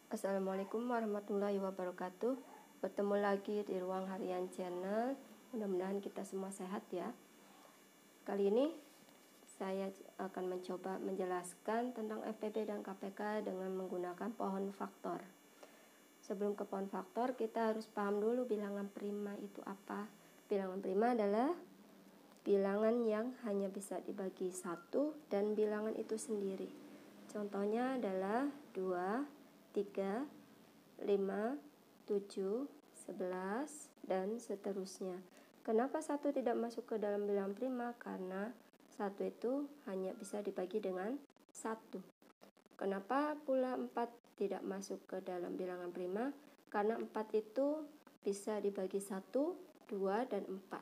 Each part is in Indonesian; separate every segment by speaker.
Speaker 1: Assalamualaikum warahmatullahi wabarakatuh. Bertemu lagi di Ruang Harian Channel. Mudah-mudahan kita semua sehat ya. Kali ini saya akan mencoba menjelaskan tentang FPB dan KPK dengan menggunakan pohon faktor. Sebelum ke pohon faktor, kita harus paham dulu bilangan prima itu apa. Bilangan prima adalah bilangan yang hanya bisa dibagi satu dan bilangan itu sendiri. Contohnya adalah 2, 3, 5, 7, 11, dan seterusnya. Kenapa satu tidak masuk ke dalam bilangan prima? Karena satu itu hanya bisa dibagi dengan satu. Kenapa pula 4 tidak masuk ke dalam bilangan prima? Karena 4 itu bisa dibagi 1, 2, dan 4.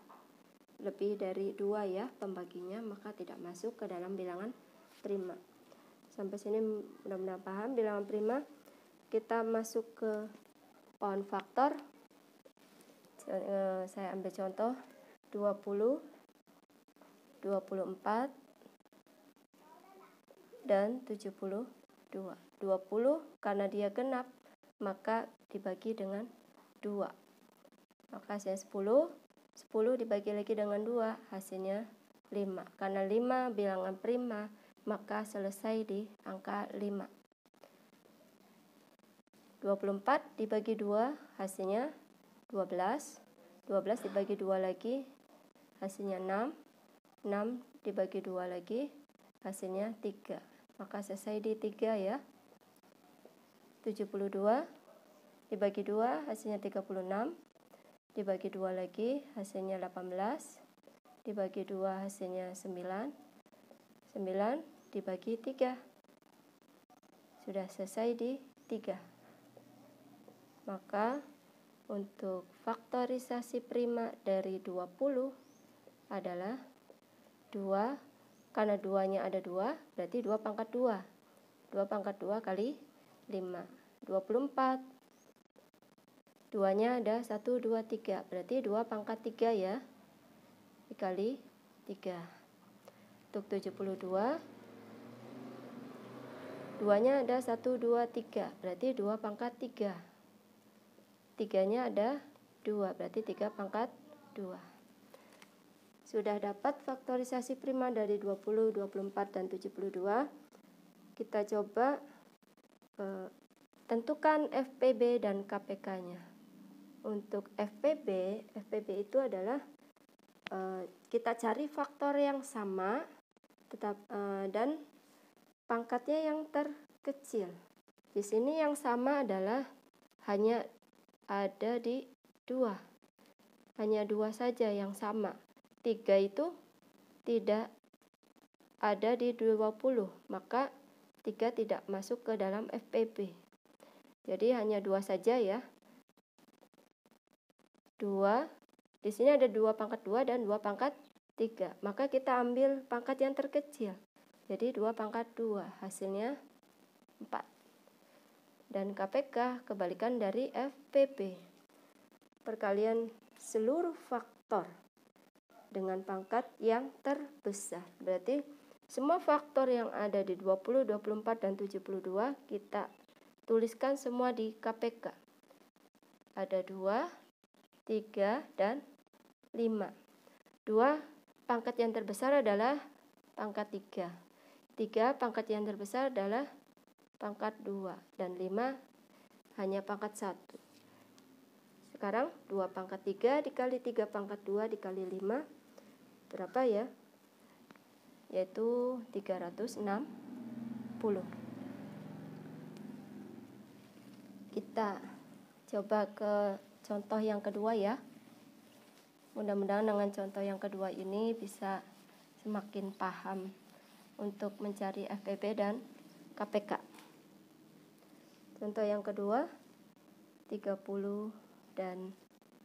Speaker 1: Lebih dari 2 ya pembaginya, maka tidak masuk ke dalam bilangan prima. Sampai sini mudah-mudahan paham bilangan prima. Kita masuk ke pohon faktor. Saya ambil contoh 20, 24, dan 72. 20 karena dia genap, maka dibagi dengan 2. Maka hasilnya 10. 10 dibagi lagi dengan 2, hasilnya 5. Karena 5 bilangan prima, maka selesai di angka 5. 24 dibagi 2, hasilnya 12. 12 dibagi 2 lagi, hasilnya 6. 6 dibagi 2 lagi, hasilnya 3. Maka selesai di 3 ya. 72 dibagi 2, hasilnya 36. Dibagi 2 lagi, hasilnya 18. Dibagi 2, hasilnya 9. 9 dibagi 3. Sudah selesai di 3. Maka untuk faktorisasi prima dari 20 adalah 2, karena 2-nya ada 2, berarti 2 pangkat 2. 2 pangkat 2 kali 5, 24. 2-nya ada 1, 2, 3, berarti 2 pangkat 3 ya, dikali 3. Untuk 72, 2-nya ada 1, 2, 3, berarti 2 pangkat 3. 3-nya ada 2, berarti 3 pangkat 2. Sudah dapat faktorisasi prima dari 20, 24, dan 72. Kita coba tentukan FPB dan KPK-nya. Untuk FPB itu adalah kita cari faktor yang sama dan pangkatnya yang terkecil. Di sini yang sama adalah hanya ada di 2. Hanya 2 saja yang sama. 3 itu tidak ada di 20, maka 3 tidak masuk ke dalam FPB. Jadi hanya 2 saja ya. 2, di sini ada 2 pangkat 2 dan 2 pangkat 3. Maka kita ambil pangkat yang terkecil. Jadi 2 pangkat 2, hasilnya 4. Dan KPK kebalikan dari FPB. Perkalian seluruh faktor dengan pangkat yang terbesar. Berarti semua faktor yang ada di 20, 24, dan 72 kita tuliskan semua di KPK. Ada 2, 3, dan 5. 2 pangkat yang terbesar adalah pangkat 3. 3 pangkat yang terbesar adalah pangkat 2, dan 5 hanya pangkat 1. Sekarang 2 pangkat 3 dikali 3 pangkat 2 dikali 5 berapa ya? Yaitu 360. Kita coba ke contoh yang kedua ya. Mudah-mudahan dengan contoh yang kedua ini bisa semakin paham untuk mencari FPB dan KPK. Contoh yang kedua, 30 dan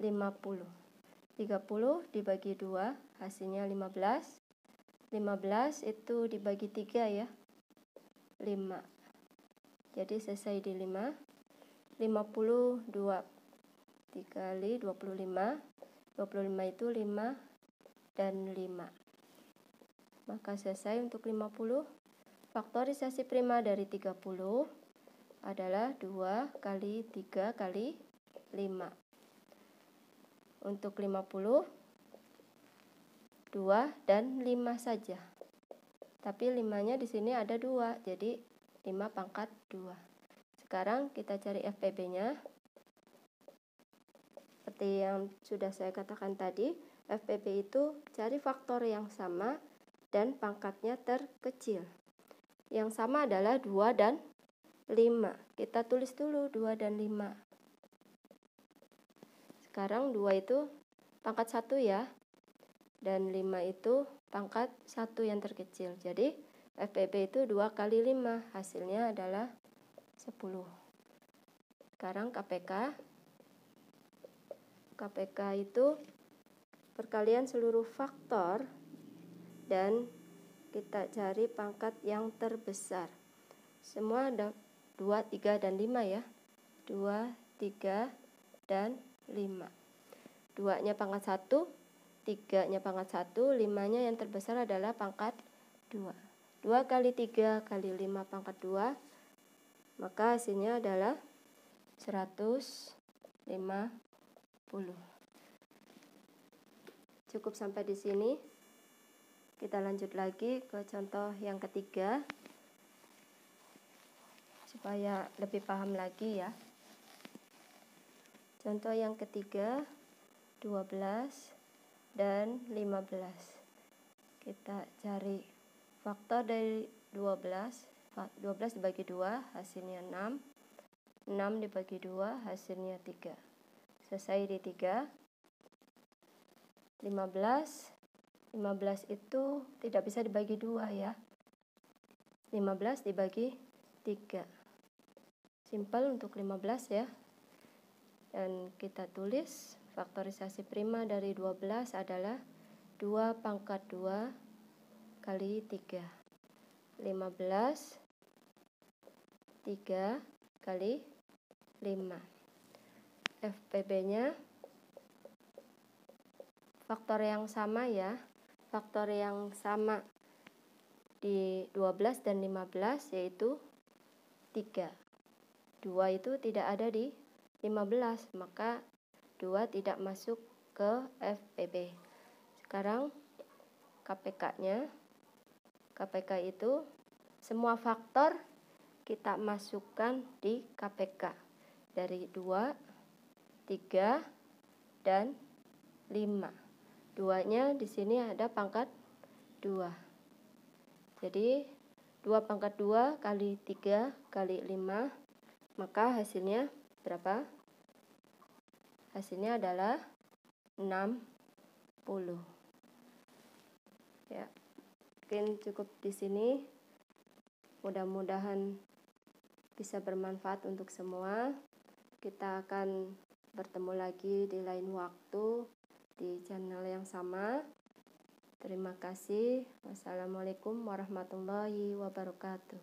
Speaker 1: 50. 30 dibagi 2, hasilnya 15. 15 itu dibagi 3 ya, 5. Jadi selesai di 5. 52 dikali 25. 25 itu 5 dan 5. Maka selesai untuk 50. Faktorisasi prima dari 30 adalah 2 kali 3 kali 5. Untuk 50, 2 dan 5 saja. Tapi 5-nya di sini ada 2, jadi 5 pangkat 2. Sekarang kita cari FPB-nya. Seperti yang sudah saya katakan tadi, FPB itu cari faktor yang sama dan pangkatnya terkecil. Yang sama adalah 2 dan 5. Kita tulis dulu 2 dan 5. Sekarang 2 itu pangkat 1 ya. Dan 5 itu pangkat 1 yang terkecil. Jadi FPB itu 2 kali 5. Hasilnya adalah 10. Sekarang KPK. KPK itu perkalian seluruh faktor dan kita cari pangkat yang terbesar. Semua ada 2, 3, dan 5 ya. 2, 3, dan 5. 2-nya pangkat 1, 3-nya pangkat 1, 5-nya yang terbesar adalah pangkat 2. 2 kali 3 kali 5 pangkat 2, maka hasilnya adalah 150. Cukup sampai di sini. Kita lanjut lagi ke contoh yang ketiga, supaya lebih paham lagi ya. Contoh yang ketiga, 12 dan 15. Kita cari faktor dari 12. 12 dibagi 2 hasilnya 6. 6 dibagi 2 hasilnya 3. Selesai di 3. 15 itu tidak bisa dibagi 2 ya. 15 dibagi 3. Simpel untuk 15 ya. Dan kita tulis faktorisasi prima dari 12 adalah 2 pangkat 2 kali 3. 15, 3 kali 5. FPB-nya faktor yang sama ya. Faktor yang sama di 12 dan 15 yaitu 3. 2 itu tidak ada di 15, maka 2 tidak masuk ke FPB. Sekarang KPK-nya. KPK itu semua faktor kita masukkan di KPK. Dari 2, 3, dan 5. 2-nya di sini ada pangkat 2. Jadi 2 pangkat 2 kali 3 kali 5, maka hasilnya berapa? Hasilnya adalah 60. Ya, mungkin cukup di sini. Mudah-mudahan bisa bermanfaat untuk semua. Kita akan bertemu lagi di lain waktu di channel yang sama. Terima kasih. Wassalamualaikum warahmatullahi wabarakatuh.